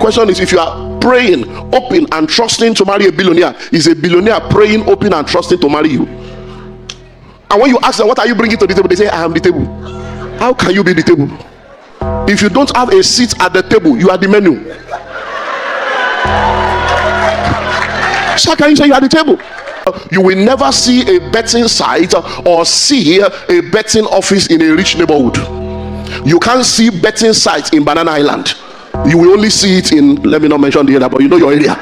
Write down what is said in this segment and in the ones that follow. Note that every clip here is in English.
question is, if you are praying, hoping and trusting to marry a billionaire, is a billionaire praying, hoping and trusting to marry you? And when you ask them, what are you bringing to the table? They say, I am the table. How can you be the table? If you don't have a seat at the table, you are the menu. So how can you say you are the table? You will never see a betting site or see a betting office in a rich neighborhood. You can't see betting sites in Banana Island. You will only see it in, let me not mention the area, but you know your area.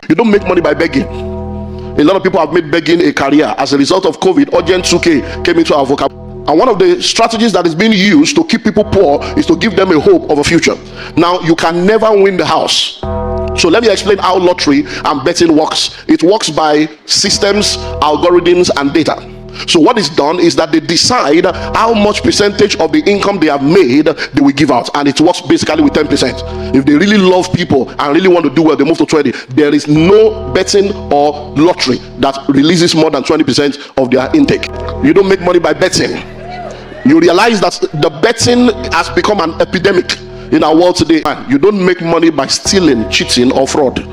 You don't make money by begging. A lot of people have made begging a career. As a result of COVID, urgent 2K came into our vocabulary. And one of the strategies that is being used to keep people poor is to give them a hope of a future. Now, you can never win the house. So let me explain how lottery and betting works. It works by systems, algorithms, and data. So what is done is that they decide how much percentage of the income they have made they will give out, and it works basically with 10%. If they really love people and really want to do well, they move to 20. There is no betting or lottery that releases more than 20% of their intake. You don't make money by betting. You realize that the betting has become an epidemic in our world today. You don't make money by stealing, cheating, or fraud.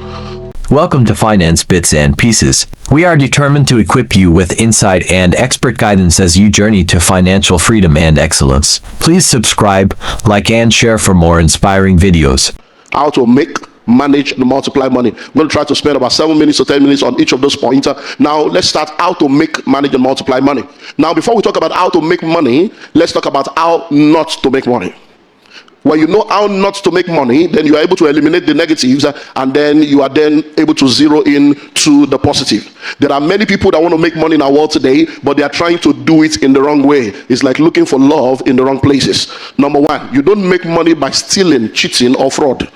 Welcome to Finance Bits and Pieces. We are determined to equip you with insight and expert guidance as you journey to financial freedom and excellence. Please subscribe, like, and share for more inspiring videos. How to make, manage, and multiply money. I'm going to try to spend about 7 minutes to 10 minutes on each of those points. Now, let's start how to make, manage, and multiply money. Now, before we talk about how to make money, let's talk about how not to make money. When you know how not to make money, then you are able to eliminate the negatives, and then you are then able to zero in to the positive. There are many people that want to make money in our world today, but they are trying to do it in the wrong way. It's like looking for love in the wrong places. Number one, you don't make money by stealing, cheating, or fraud.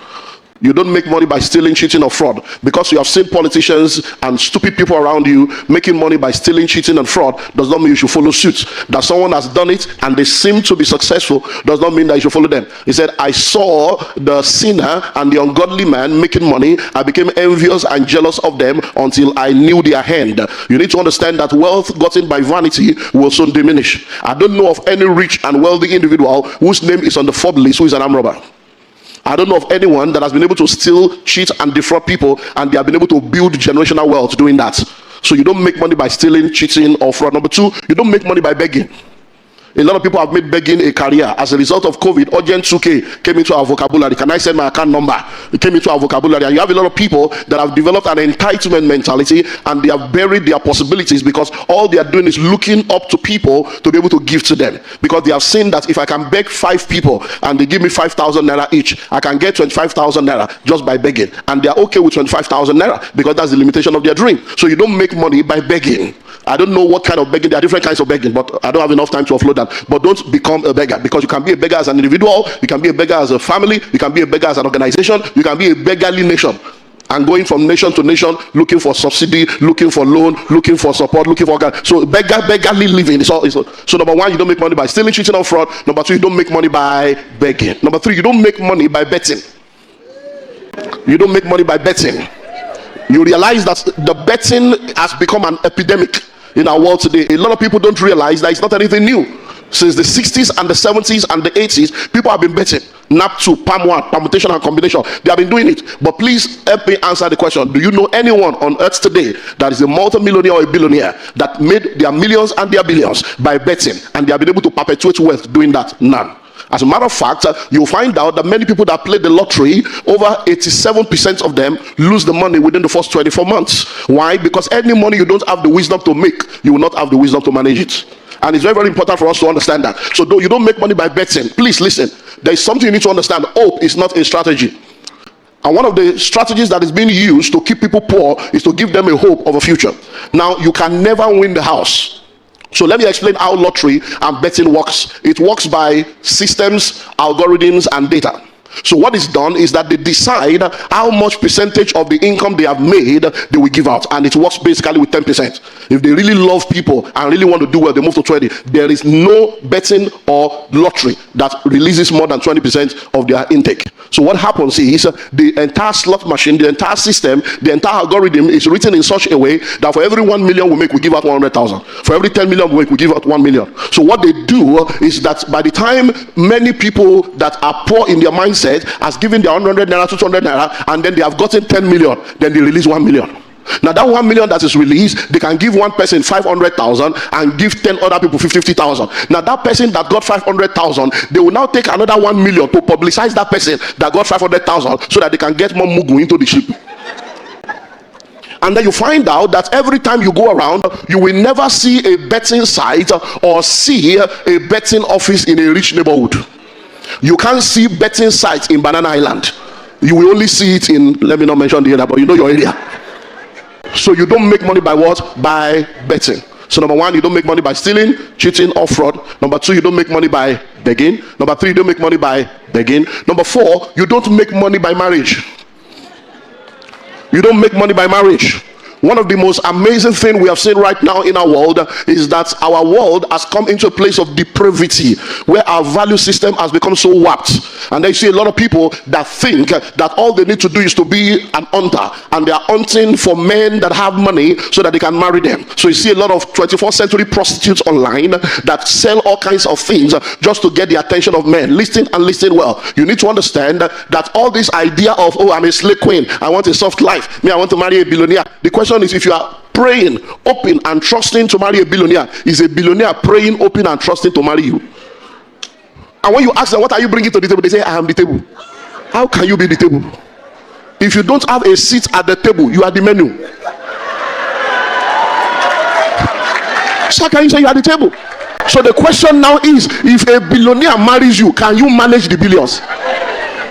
You don't make money by stealing, cheating, or fraud. Because you have seen politicians and stupid people around you making money by stealing, cheating, and fraud does not mean you should follow suit. That someone has done it and they seem to be successful does not mean that you should follow them. He said, I saw the sinner and the ungodly man making money. I became envious and jealous of them until I knew their hand. You need to understand that wealth gotten by vanity will soon diminish. I don't know of any rich and wealthy individual whose name is on the Forbes list who is an armed robber. I don't know of anyone that has been able to steal, cheat, and defraud people, and they have been able to build generational wealth doing that. So you don't make money by stealing, cheating, or fraud. Number two, you don't make money by begging. A lot of people have made begging a career. As a result of COVID, urgent 2K came into our vocabulary. Can I send my account number? It came into our vocabulary. And you have a lot of people that have developed an entitlement mentality, and they have buried their possibilities because all they are doing is looking up to people to be able to give to them. Because they have seen that if I can beg 5 people and they give me 5,000 naira each, I can get 25,000 naira just by begging. And they are okay with 25,000 naira because that's the limitation of their dream. So you don't make money by begging. I don't know what kind of begging. There are different kinds of begging, but I don't have enough time to offload that. But don't become a beggar, because you can be a beggar as an individual, you can be a beggar as a family, you can be a beggar as an organization, you can be a beggarly nation. And going from nation to nation, looking for subsidy, looking for loan, looking for support, looking for... So beggarly living. So number one, you don't make money by stealing, cheating, or fraud. Number two, you don't make money by begging. Number three, you don't make money by betting. You don't make money by betting. You realize that the betting has become an epidemic in our world today. A lot of people don't realize that it's not anything new. Since the 60s and the 70s and the 80s, people have been betting. NAP2, PAM1, permutation and combination. They have been doing it. But please help me answer the question. Do you know anyone on earth today that is a multi-millionaire or a billionaire that made their millions and their billions by betting, and they have been able to perpetuate wealth doing that? None. As a matter of fact, you'll find out that many people that play the lottery, over 87% of them lose the money within the first 24 months. Why? Because any money you don't have the wisdom to make, you will not have the wisdom to manage it. And it's very, very important for us to understand that. So you don't make money by betting. Please listen. There is something you need to understand. Hope is not a strategy. And one of the strategies that is being used to keep people poor is to give them a hope of a future. Now, you can never win the house. So let me explain how lottery and betting works. It works by systems, algorithms, and data. So what is done is that they decide how much percentage of the income they have made they will give out, and it works basically with 10%. If they really love people and really want to do well, they move to 20. There is no betting or lottery that releases more than 20% of their intake. So what happens is the entire slot machine, the entire system, the entire algorithm is written in such a way that for every 1 million we make, we give out 100,000. For every 10 million we make, we give out 1 million. So what they do is that by the time many people that are poor in their mindset has given their 100 naira, 200 naira, and then they have gotten 10 million, then they release 1 million. Now that 1 million that is released, they can give one person 500,000 and give 10 other people 50,000. Now that person that got 500,000, they will now take another 1 million to publicize that person that got 500,000 so that they can get more mugu into the ship. And then you find out that every time you go around, you will never see a betting site or see a betting office in a rich neighborhood. You can't see betting sites in Banana Island. You will only see it in, let me not mention the area, but you know your area. So you don't make money by what? By betting. So number one, you don't make money by stealing, cheating, or fraud. Number two, you don't make money by begging. Number three, you don't make money by begging. Number four, you don't make money by marriage. You don't make money by marriage. One of the most amazing things we have seen right now in our world is that our world has come into a place of depravity where our value system has become so warped. And then you see a lot of people that think that all they need to do is to be an hunter, and they are hunting for men that have money so that they can marry them. So you see a lot of 21st century prostitutes online that sell all kinds of things just to get the attention of men. Listen and listen well. You need to understand that all this idea of, oh, I'm a slave queen, I want a soft life, me, I want to marry a billionaire. The question is, if you are praying, open and trusting to marry a billionaire, is a billionaire praying, open and trusting to marry you? And when you ask them, what are you bringing to the table? They say, I am the table. How can you be the table? If you don't have a seat at the table, you are the menu. So how can you say you are the table? So the question now is, if a billionaire marries you, can you manage the billions?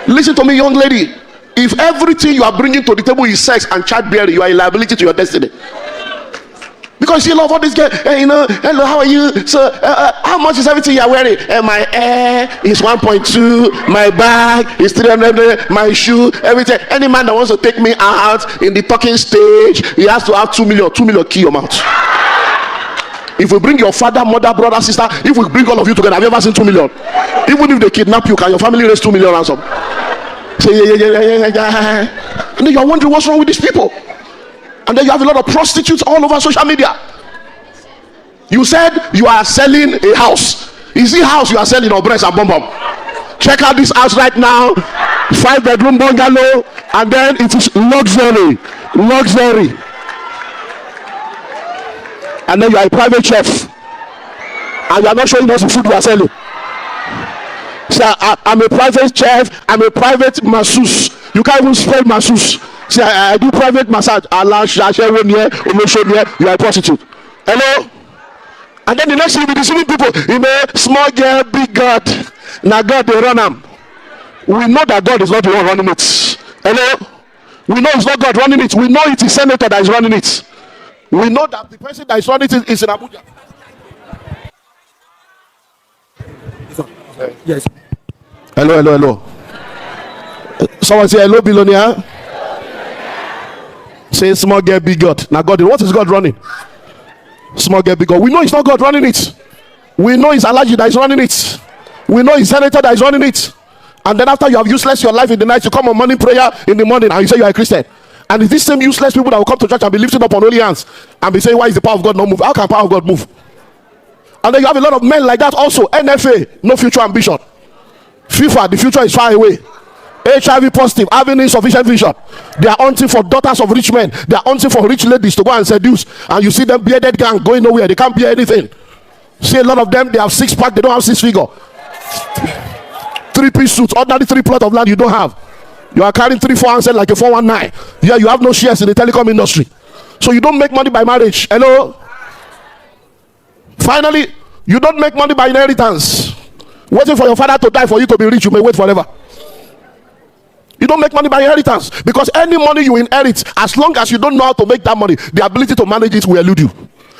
Listen to me, young lady. If everything you are bringing to the table is sex and childbearing, you are a liability to your destiny. Because you love all this girl, hello, how are you? So, how much is everything you are wearing? My hair is 1.2, my bag is 300, my shoe, everything. Any man that wants to take me out in the talking stage, he has to have 2 million. 2 million, key your mouth. If we bring your father, mother, brother, sister, if we bring all of you together, have you ever seen 2 million? Even if they kidnap you, can your family raise 2 million ransom? Say yeah. And then you're wondering what's wrong with these people. And then you have a lot of prostitutes all over social media. You said you are selling a house. Is it house you are selling or breast and bum bum? Check out this house right now. 5-bedroom bungalow, and then it is luxury. And then you are a private chef, and you are not showing us the food you are selling. Say, I'm a private chef, I'm a private masseuse. You can't even spell masseuse. Say, I do private massage. You are a prostitute. Hello? And then the next thing you'll be deceiving people. Small girl, big God. Now God, they run them. We know that God is not the one running it. Hello? We know it's not God running it. We know it is Senator that is running it. We know that the person that is running it is in Abuja. Yes. Hello. Someone say hello, billionaire. Say small girl, big God. Now God, what is God running? Small girl, big God. We know it's not God running it. We know it's Alaji that is running it. We know it's Senator that is running it. And then after you have useless your life in the night, you come on morning prayer in the morning and you say you are a Christian. And it's these same useless people that will come to church and be lifting up on holy hands and be saying, why is the power of God not move? How can power of God move? And then you have a lot of men like that also. NFA, no future ambition. FIFA, the future is far away. HIV positive, having insufficient vision. They are hunting for daughters of rich men. They are hunting for rich ladies to go and seduce. And you see them bearded gang going nowhere. They can't bear anything. See a lot of them, they have 6-pack, they don't have 6-figure. 3-piece suits, ordinary 3 plot of land you don't have. You are carrying 3-4 handset like a 419. Yeah, you have no shares in the telecom industry. So you don't make money by marriage. Hello? Finally, you don't make money by inheritance. Waiting for your father to die for you to be rich, you may wait forever. You don't make money by inheritance, because any money you inherit, as long as you don't know how to make that money, the ability to manage it will elude you.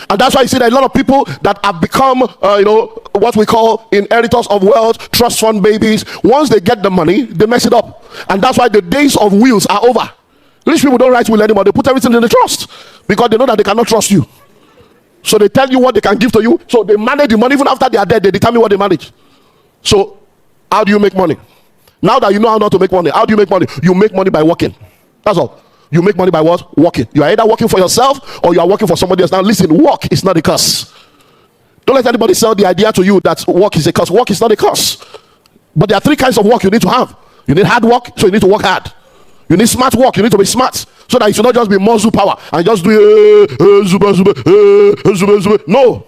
And that's why you see that a lot of people that have become what we call inheritors of wealth, trust fund babies, once they get the money, they mess it up. And that's why the days of wills are over. Rich people don't write will anymore. They put everything in the trust because they know that they cannot trust you. So they tell you what they can give to you. So they manage the money. Even after they are dead, they determine what they manage. So how do you make money? Now that you know how not to make money, how do you make money? You make money by working. That's all. You make money by what? Working. You are either working for yourself or you are working for somebody else. Now listen, work is not a curse. Don't let anybody sell the idea to you that work is a curse. Work is not a curse. But there are three kinds of work you need to have. You need hard work, so you need to work hard. You need smart work, you need to be smart, so that you should not just be muscle power and just do no.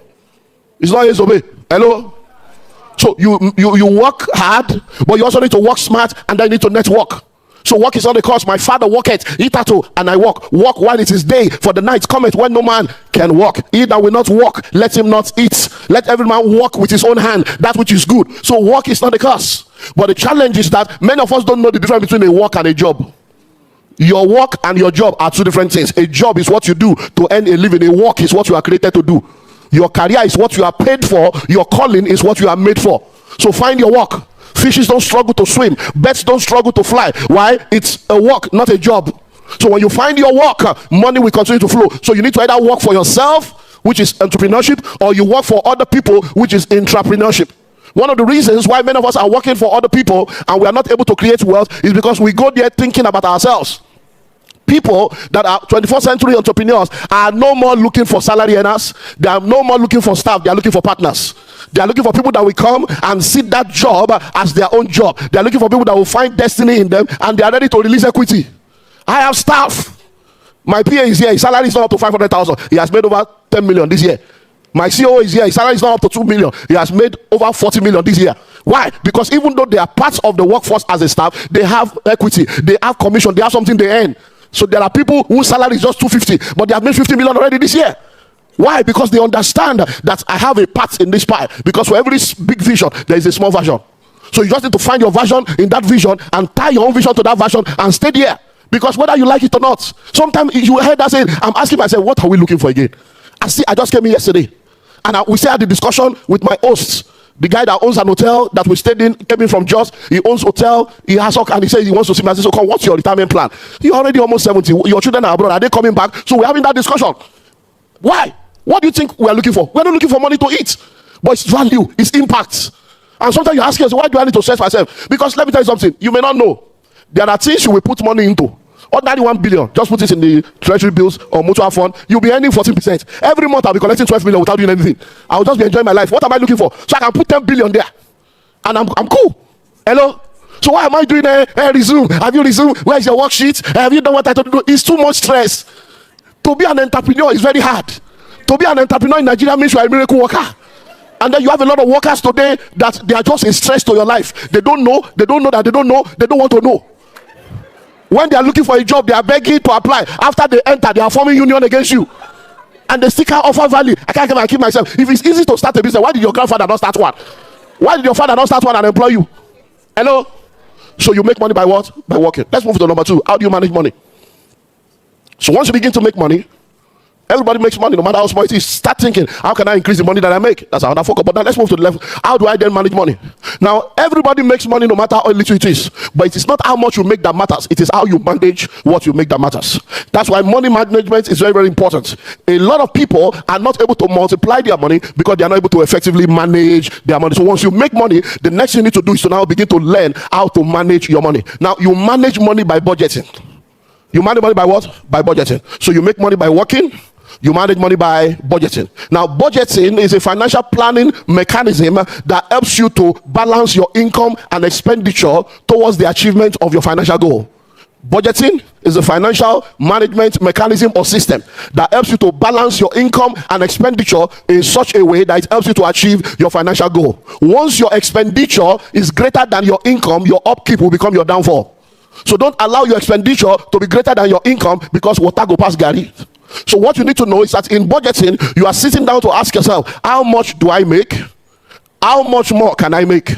It's not obey. Hello? So you work hard, but you also need to work smart, and then you need to network. So work is not a cause. My father worketh hitherto, and I walk. Walk while it is day, for the night cometh when no man can walk. He that will not walk, let him not eat. Let every man walk with his own hand that which is good. So work is not a curse. But the challenge is that many of us don't know the difference between a work and a job. Your work and your job are two different things. A job is what you do to earn a living. A work is what you are created to do. Your career is what you are paid for. Your calling is what you are made for. So find your work. Fishes don't struggle to swim. Birds don't struggle to fly. Why? It's a work, not a job. So when you find your work, money will continue to flow. So you need to either work for yourself, which is entrepreneurship, or you work for other people, which is intrapreneurship. One of the reasons why many of us are working for other people and we are not able to create wealth is because we go there thinking about ourselves. People that are 21st century entrepreneurs are no more looking for salary earners. They are no more looking for staff. They are looking for partners. They are looking for people that will come and see that job as their own job. They are looking for people that will find destiny in them, and they are ready to release equity. I have staff. My PA is here. His salary is not up to 500,000. He has made over 10 million this year. My CEO is here. His salary is not up to 2 million. He has made over 40 million this year. Why? Because even though they are parts of the workforce as a staff, they have equity. They have commission. They have something they earn. So there are people whose salary is just 250, but they have made 50 million already this year. Why? Because they understand that I have a part in this pie. Because for every big vision, there is a small version. So you just need to find your version in that vision and tie your own vision to that version and stay there. Because whether you like it or not, sometimes you heard that saying, I'm asking myself, what are we looking for again? I just came in yesterday, and we had the discussion with my hosts. The guy that owns an hotel that we stayed in came in from Jos. He owns hotel. He has, and he says he wants to see me. I said, so come, what's your retirement plan? You're already almost 70. Your children are abroad. Are they coming back? So we're having that discussion. Why? What do you think we are looking for? We're not looking for money to eat, but it's value, it's impact. And sometimes you ask yourself, why do I need to stress myself? Because let me tell you something, you may not know. There are things you will put money into. Ordinary 1 billion, just put it in the treasury bills or mutual fund, you'll be earning 14%. Every month I'll be collecting 12 million without doing anything. I'll just be enjoying my life. What am I looking for? So I can put 10 billion there, and I'm cool. Hello? So why am I doing resume? Have you resumed? Where's your worksheet? Have you done what I told you to do? It's too much stress. To be an entrepreneur is very hard. To be an entrepreneur in Nigeria means you are a miracle worker. And then you have a lot of workers today that they are just a stress to your life. They don't know that they don't know, they don't want to know. When they are looking for a job, they are begging to apply. After they enter, they are forming union against you. And they still can't offer value. I can't keep myself. If it's easy to start a business, why did your grandfather not start one? Why did your father not start one and employ you? Hello? So you make money by what? By working. Let's move to number 2. How do you manage money? So once you begin to make money, everybody makes money no matter how small it is. Start thinking, how can I increase the money that I make? That's another focus. But now let's move to the level. How do I then manage money? Now, everybody makes money no matter how little it is. But it is not how much you make that matters. It is how you manage what you make that matters. That's why money management is very, very important. A lot of people are not able to multiply their money because they are not able to effectively manage their money. So once you make money, the next thing you need to do is to now begin to learn how to manage your money. Now, you manage money by budgeting. You manage money by what? By budgeting. So you make money by working. You manage money by budgeting. Now, budgeting is a financial planning mechanism that helps you to balance your income and expenditure towards the achievement of your financial goal. Budgeting is a financial management mechanism or system that helps you to balance your income and expenditure in such a way that it helps you to achieve your financial goal. Once your expenditure is greater than your income, your upkeep will become your downfall. So don't allow your expenditure to be greater than your income, because water go past Gary. So what you need to know is that in budgeting, you are sitting down to ask yourself, how much do I make? How much more can I make?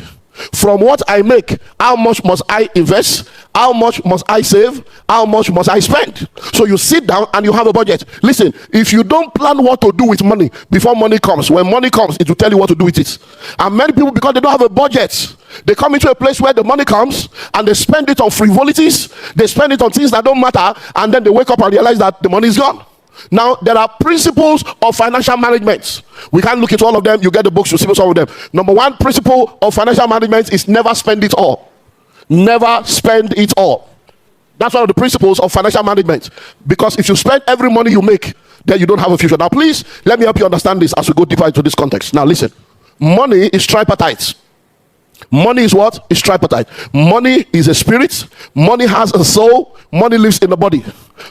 From what I make, how much must I invest? How much must I save? How much must I spend? So you sit down and you have a budget. Listen, if you don't plan what to do with money before money comes, when money comes, it will tell you what to do with it. And many people, because they don't have a budget, they come into a place where the money comes and they spend it on frivolities, they spend it on things that don't matter, and then they wake up and realize that the money is gone. Now, there are principles of financial management. We can't look into all of them. You get the books, you see some of them. Number 1 principle of financial management is never spend it all. Never spend it all. That's one of the principles of financial management. Because if you spend every money you make, then you don't have a future. Now, please, let me help you understand this as we go deeper into this context. Now, listen. Money is tripartite. Money is what? It's tripartite. Money is a spirit. Money has a soul. Money lives in the body.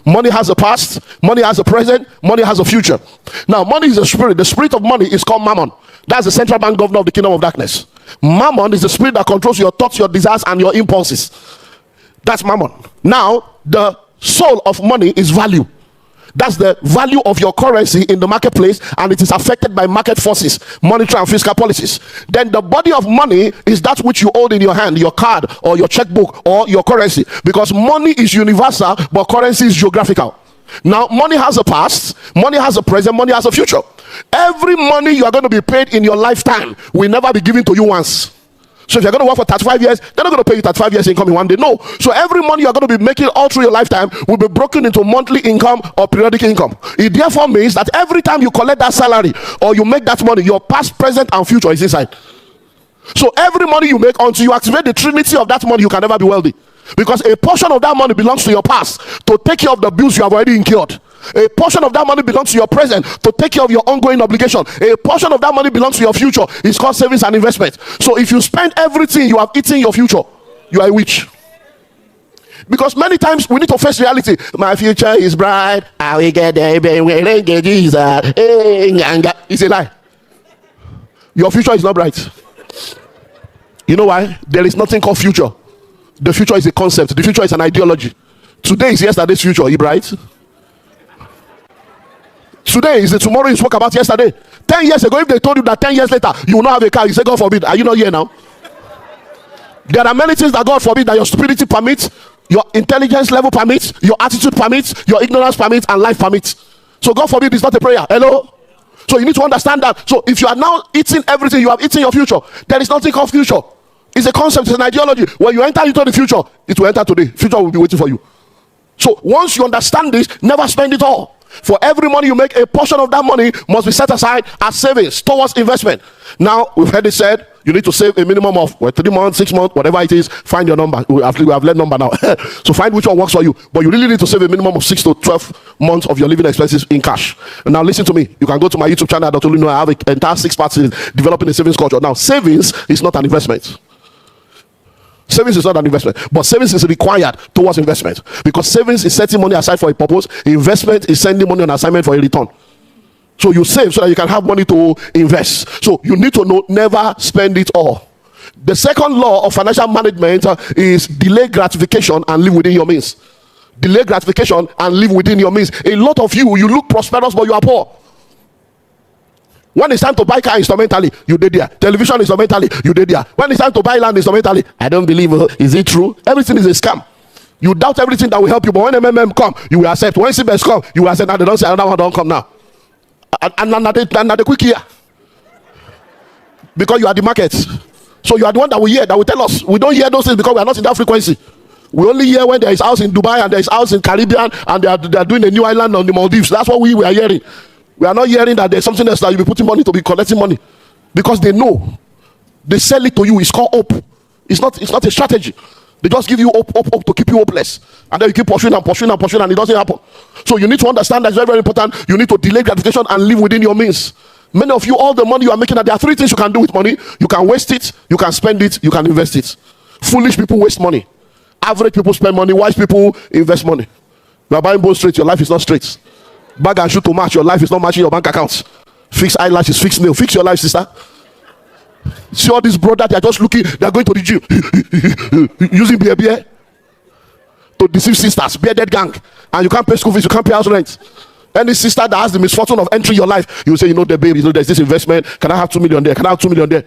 Money has a past. Money has a present. Money has a future. Now, money is a spirit. The spirit of money is called Mammon. That's the central bank governor of the kingdom of darkness. Mammon is the spirit that controls your thoughts, your desires, and your impulses. That's Mammon. Now, the soul of money is value. That's the value of your currency in the marketplace, and it is affected by market forces, monetary and fiscal policies. Then the body of money is that which you hold in your hand, your card or your checkbook or your currency, because money is universal but currency is geographical. Now, money has a past, money has a present, money has a future. Every money you are going to be paid in your lifetime will never be given to you once. So if you're going to work for 35 years, they're not going to pay you 35 years income in one day. No. So every money you're going to be making all through your lifetime will be broken into monthly income or periodic income. It therefore means that every time you collect that salary or you make that money, your past, present, and future is inside. So every money you make, until you activate the trinity of that money, you can never be wealthy. Because a portion of that money belongs to your past to take care of the bills you have already incurred. A portion of that money belongs to your present to take care of your ongoing obligation. A portion of that money belongs to your future. It's called savings and investment. So if you spend everything, you have eaten your future. You are a witch. Because many times we need to face reality. My future is bright. I will get there. It's a lie. Your future is not bright. You know why? There is nothing called future. The future is a concept. The future is an ideology. Today is yesterday's future. Is it bright? Today is the tomorrow you spoke about yesterday. 10 years ago, if they told you that 10 years later you will not have a car, you say, God forbid. Are you not here now? There are many things that God forbid that your stupidity permits, your intelligence level permits, your attitude permits, your ignorance permits, and life permits. So God forbid is not a prayer. Hello? So you need to understand that. So if you are now eating everything, you have eaten your future. There is nothing called future. It's a concept, it's an ideology. When you enter into the future, it will enter today. Future will be waiting for you. So once you understand this, never spend it all. For every money you make, a portion of that money must be set aside as savings towards investment. Now, we've heard it said, you need to save a minimum of 3 months, 6 months, whatever it is. Find your number. We have learned number now. So find which one works for you. But you really need to save a minimum of 6 to 12 months of your living expenses in cash. And now listen to me. You can go to my YouTube channel, Dr. Olumide. I have an entire 6 parts in developing a savings culture. Now, savings is not an investment. Savings is not an investment, but savings is required towards investment, because savings is setting money aside for a purpose. Investment is sending money on assignment for a return. So you save so that you can have money to invest. So you need to know, never spend it all. The second law of financial management is delay gratification and live within your means. Delay gratification and live within your means. A lot of you look prosperous, but you are poor. When it's time to buy car instrumentally, you did there. Television instrumentally, you did there. When it's time to buy land instrumentally, I don't believe, is it true? Everything is a scam. You doubt everything that will help you, but when MMM come, you will accept. When CBS come, you will accept. Now they don't say another one don't come now. And the quick here. Because you are the market. So you are the one that will hear, that will tell us. We don't hear those things because we are not in that frequency. We only hear when there is house in Dubai and there is house in Caribbean and they are doing a new island on the Maldives. That's what we are hearing. We are not hearing that there's something else that you'll be putting money to be collecting money. Because they know. They sell it to you. It's called hope. It's not a strategy. They just give you hope to keep you hopeless. And then you keep pursuing and it doesn't happen. So you need to understand that it's very, very important. You need to delay gratification and live within your means. Many of you, all the money you are making, there are 3 things you can do with money. You can waste it, you can spend it, you can invest it. Foolish people waste money. Average people spend money. Wise people invest money. You are buying both straight, your life is not straight. Bag and shoe to match, your life is not matching your bank accounts. Fix eyelashes, fix nail, fix your life, sister. See all these brothers, they are just looking, they are going to the gym using beer to deceive sisters, bearded gang, and you can't pay school fees, you can't pay house rent. Any sister that has the misfortune of entering your life, you will say, you know, the baby, there's this investment, can I have 2 million there, can I have 2 million there?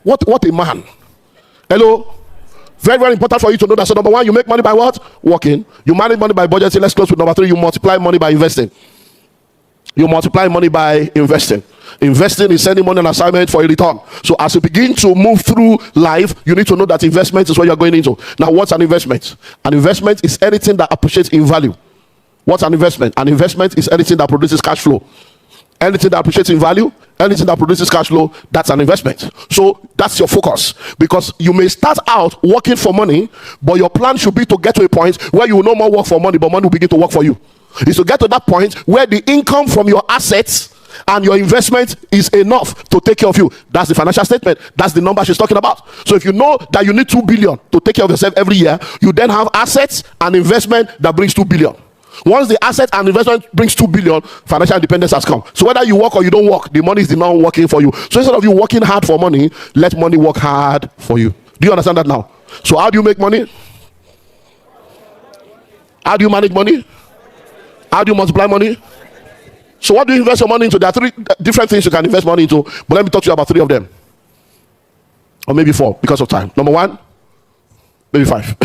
What a man. Hello. Very, very important for you to know that. So number 1, you make money by what? Working. You manage money by budgeting. Let's close with number 3. You multiply money by investing. You multiply money by investing. Investing is sending money on assignment for a return. So as you begin to move through life, you need to know that investment is what you're going into. Now, what's an investment? An investment is anything that appreciates in value. What's an investment? An investment is anything that produces cash flow. Anything that appreciates in value, Anything that produces cash flow, that's an investment. So that's your focus, because you may start out working for money, but your plan should be to get to a point where you will no more work for money, but money will begin to work for you. Is to get to that point where the income from your assets and your investment is enough to take care of you. That's the financial statement. That's the number she's talking about. So if you know that you need 2 billion to take care of yourself every year, you then have assets and investment that brings 2 billion. Once the asset and investment brings 2 billion, financial independence has come. So whether you work or you don't work, the money is not working for you. So instead of you working hard for money, let money work hard for you. Do you understand that now? So how do you make money? How do you manage money? How do you multiply money? So what do you invest your money into? There are 3 different things you can invest money into, but let me talk to you about 3 of them. Or maybe 4 because of time. Number 1, maybe 5.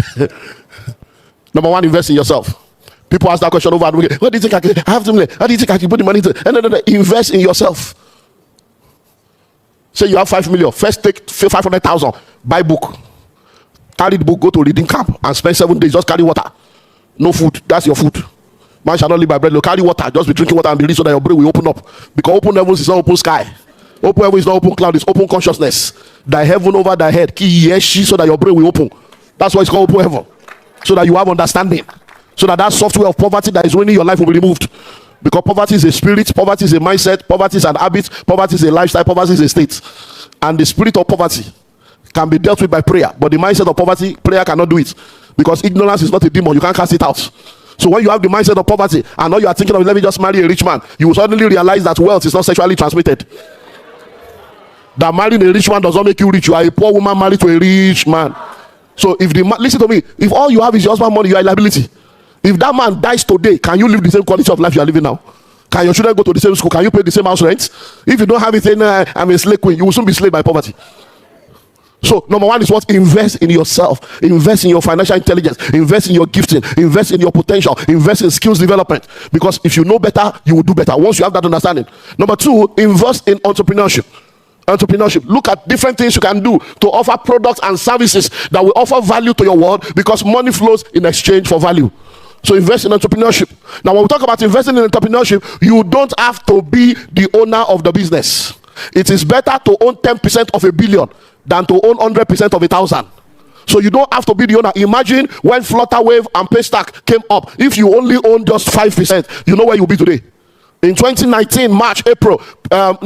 Number 1, invest in yourself. People ask that question over and over again. What do you think I have to do? How do you think I can put the money into? No. Invest in yourself. Say you have 5 million. First take 500,000. Buy book. Carry the book, go to reading camp and spend 7 days. Just carry water. No food. That's your food. Man shall not live by bread. Carry water. Just be drinking water and be rich so that your brain will open up. Because open heavens is not open sky. Open heaven is not open cloud. It's open consciousness. Thy heaven over thy head. So that your brain will open. That's why it's called open heaven. So that you have understanding. So that software of poverty that is ruining your life will be removed. Because poverty is a spirit, poverty is a mindset, poverty is an habit, poverty is a lifestyle, poverty is a state. And the spirit of poverty can be dealt with by prayer. But the mindset of poverty, prayer cannot do it. Because ignorance is not a demon, you can't cast it out. So when you have the mindset of poverty and all you are thinking of, let me just marry a rich man, you will suddenly realize that wealth is not sexually transmitted. That marrying a rich man does not make you rich. You are a poor woman married to a rich man. So if listen to me, if all you have is your husband's money, you are a liability. If that man dies today, can you live the same quality of life you are living now? Can your children go to the same school? Can you pay the same house rent? If you don't have it, then I'm a slave queen. You will soon be enslaved by poverty. So number 1 is what? Invest in yourself. Invest in your financial intelligence. Invest in your gifting. Invest in your potential. Invest in skills development. Because if you know better, you will do better. Once you have that understanding. Number 2, invest in entrepreneurship. Look at different things you can do to offer products and services that will offer value to your world, because money flows in exchange for value. So invest in entrepreneurship. Now when we talk about investing in entrepreneurship, you don't have to be the owner of the business. It is better to own 10% of a billion than to own 100% of 1,000. So you don't have to be the owner. Imagine when Flutterwave and Paystack came up. If you only own just 5%, you know where you'll be today. In 2019, March, April,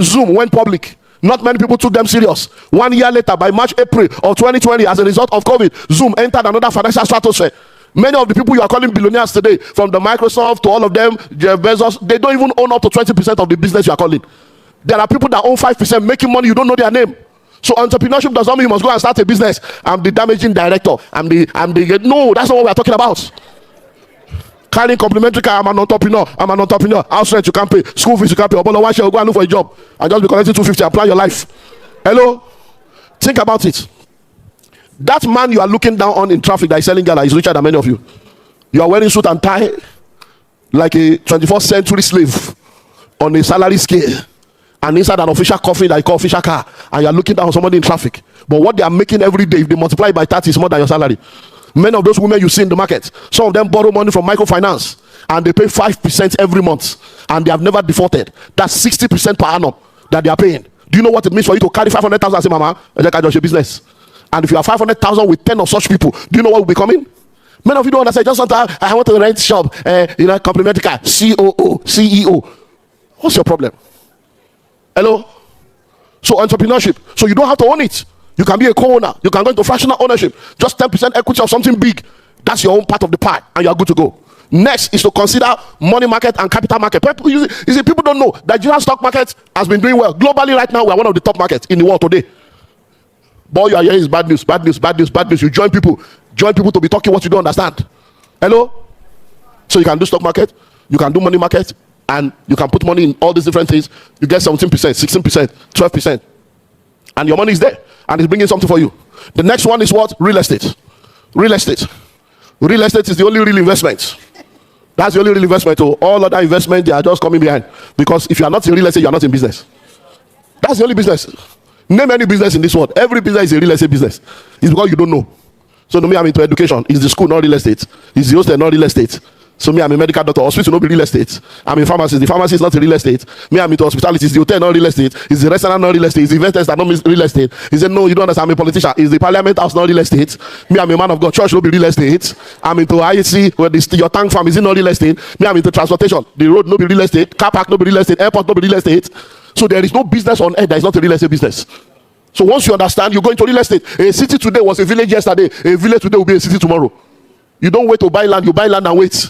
Zoom went public. Not many people took them serious. 1 year later, by March, April of 2020, as a result of COVID, Zoom entered another financial stratosphere. Many of the people you are calling billionaires today, from the Microsoft to all of them, Jeff Bezos, they don't even own up to 20% of the business you are calling. There are people that own 5% making money, you don't know their name. So entrepreneurship does not mean you must go and start a business. I'm the damaging director. No, that's not what we are talking about. Carrying complimentary car, I'm an entrepreneur. House rent you can't pay, school fees you can't pay. Otherwise you go and look for a job and just be collecting 250 and plan your life. Hello? Think about it. That man you are looking down on in traffic that is selling gala is richer than many of you. You are wearing suit and tie like a 21st century slave on a salary scale, and inside an official coffin that you call official car, and you are looking down on somebody in traffic. But what they are making every day, if they multiply it by 30, is more than your salary. Many of those women you see in the market, some of them borrow money from microfinance and they pay 5% every month, and they have never defaulted. That's 60% per annum that they are paying. Do you know what it means for you to carry 500,000 and say, Mama, I just your business? And if you have 500,000 with 10 of such people, do you know what will be coming? Many of you don't understand. Just want to, I want to rent shop, complimentary car, COO, CEO. What's your problem? Hello? So entrepreneurship. So you don't have to own it. You can be a co-owner. You can go into fractional ownership. Just 10% equity of something big. That's your own part of the pie, and you are good to go. Next is to consider money market and capital market. People don't know that Nigerian stock market has been doing well. Globally right now, we are one of the top markets in the world today. But all you are hearing is bad news, bad news, bad news, bad news. You join people to be talking what you don't understand. Hello? So you can do stock market, you can do money market, and you can put money in all these different things. You get 17%, 16%, 12%. And your money is there, and it's bringing something for you. The next one is what? Real estate. Real estate. Real estate is the only real investment. That's the only real investment. All other investments, they are just coming behind. Because if you are not in real estate, you are not in business. That's the only business. Name any business in this world. Every business is a real estate business. It's because you don't know. So to me, I'm into education. It's the school, not real estate. It's the hostel, not real estate. So me, I'm a medical doctor. Hospital no be real estate. I'm a pharmacist. The pharmacy is not real estate. Me, I'm into hospitality. Is the hotel not real estate? Is the restaurant not real estate? Is the event that not real estate? He said, no, you don't understand. I'm a politician. Is the parliament house not real estate? Me, I'm a man of God. Church no be real estate. I'm into IEC, where your tank farm is in not real estate. Me, I'm into transportation. The road no be real estate. Car park no be real estate. Airport no be real estate. So there is no business on earth that is not a real estate business. So once you understand, you go into real estate. A city today was a village yesterday. A village today will be a city tomorrow. You don't wait to buy land. You buy land and wait.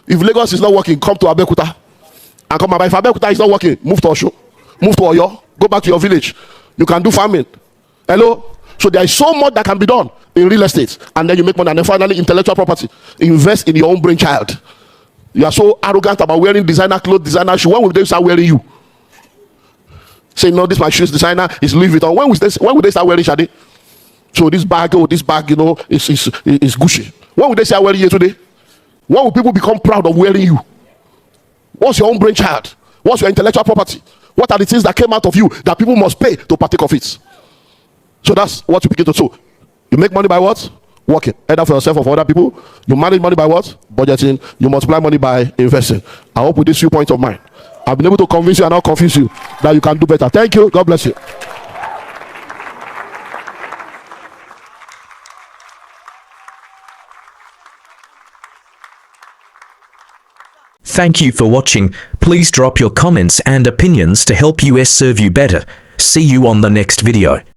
If Lagos is not working, come to Abeokuta and come and buy. If Abeokuta is not working, move to Osho, move to Oyo, go back to your village. You can do farming. Hello? So there is so much that can be done in real estate, and then you make money. And then finally, intellectual property. Invest in your own brainchild. You are so arrogant about wearing designer clothes, designer shoes. When will they start wearing you? Say, no, this my shoes designer is Louis Vuitton. When will they start wearing Shade? So this bag, is Gucci. When will they start wearing you today? When will people become proud of wearing you? What's your own brainchild? What's your intellectual property? What are the things that came out of you that people must pay to partake of it? So that's what you begin to do. You make money by what? Working. Either for yourself or for other people. You manage money by what? Budgeting. You multiply money by investing. I hope with these few points of mine, I've been able to convince you and not confuse you that you can do better. Thank you. God bless you. Thank you for watching. Please drop your comments and opinions to help us serve you better. See you on the next video.